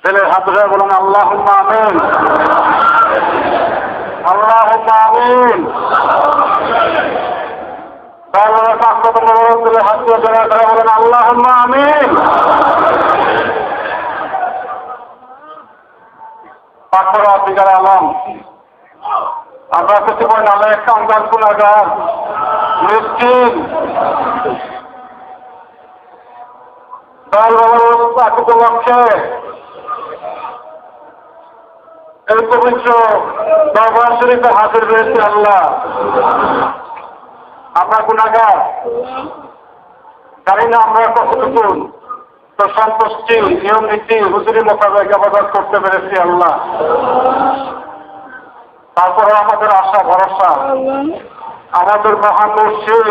দিলের হাত ধরে বলুন আল্লাহুম্মা আমিন, আল্লাহুম্মা আমিন। তারপরে পাঁচশত মোবারক দিলে হাত ধরে বলেন আল্লাহুম্মা আমিন। পাঁচশো অধিকার আলম আমরা কিছু বই নামে একটা অঙ্গান গুণাগার মিসকিন দল বাবার উপলক্ষে এই পবিত্র দরবার শরীফে হাজির রয়েছে আল্লাহ। আমরা গুণাগার, জানি না আমরা কতটুকু তো সন্তুষ্টি নিয়ম নীতি হুজুরি মোতাবেক আবাদত করতে পেরেছি আল্লাহ। তারপরে আমাদের আশা ভরসা আমাদের মহান মুর্শিদ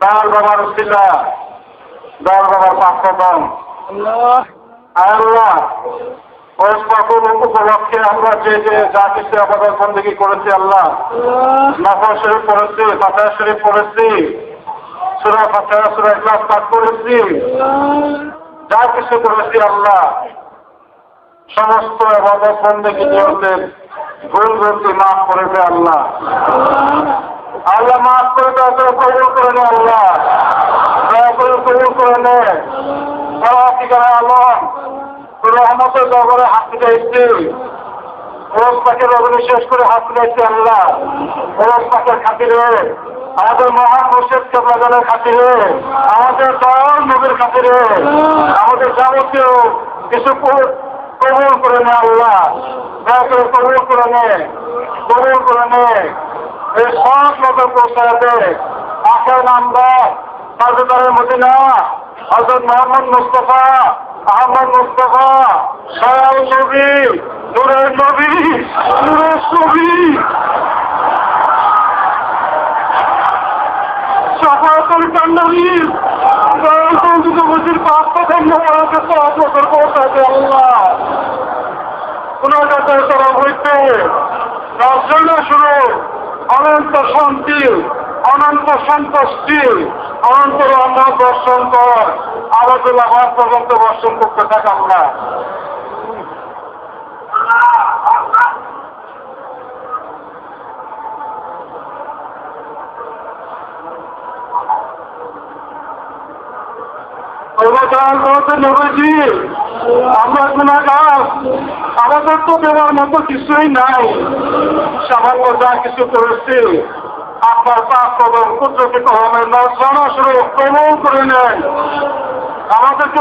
দয়াল বাবার উসিলা, দয়াল বাবার পাঁচশতম আল্লাহ ওই সকল উপলক্ষে আমরা যে যা কিছু আবাদত বন্দেগী করেছি আল্লাহ, নফল শরীফ পড়েছি, ফাতিহা শরীফ পড়েছি, সূরা ফাতিহা, সূরা ইখলাস পাঠ করেছি, যা কিছু করেছি আল্লাহ, সমস্ত আবাদত বন্দেগী নিয়তের ভুল ভ্রান্তি মাফ করে দে আল্লাহ। আল্লাহ মাফ করে দেওয়া কবুল করে নে আল্লাহ, দয়া করে কবুল করে নে। ঠিকানা আলম রহমতের দরবারে হাত মিটাইছি, রোজ পাকের রজনী শেষ করে হাত মিটাইছি আল্লাহ। রোজ পাকের খাতিরে, আমাদের মহান মুর্শিদ কেবলাগানের খাতিরে, আমাদের দয়াল নবীর খাতিরে, আমাদের যাবতীয় কিছু কবুল করে নে আল্লাহ, দয়া করে কবুল করে নে, কবুল করে নে। এই সব লোকের পৌঁছাতে আখের নামদার তাজদারে মদিনা হযরত মুহাম্মদ মুস্তাফা আহমদ মুস্তাফা দয়াল নবী, নূরের নবী, নূরের নবী, শাফাআতুল কান্নাবীর দয়াল বন্ধু মুজির পাক কথা মোবারকে সহজে পৌঁছাতে আল্লাহ। গুনাহগারের তরফ হইতে রাজন্য শুরু অনন্ত শান্তি, অনন্ত সন্তুষ্টি, অনন্ত রহমত বর্ষণ কর, আবাদুল্লাহ পর্যন্ত বর্ষণ করতে থাক আমরা। নবীজি আমরা গুনাহগার, আমাদের তো দেওয়ার মতো কিছুই নাই, সামান্য যা কিছু করেছি আপনার পাক কদম কুদরতি কদমের নজরস্বরূপ কবুল করে নেন। আমাদেরকে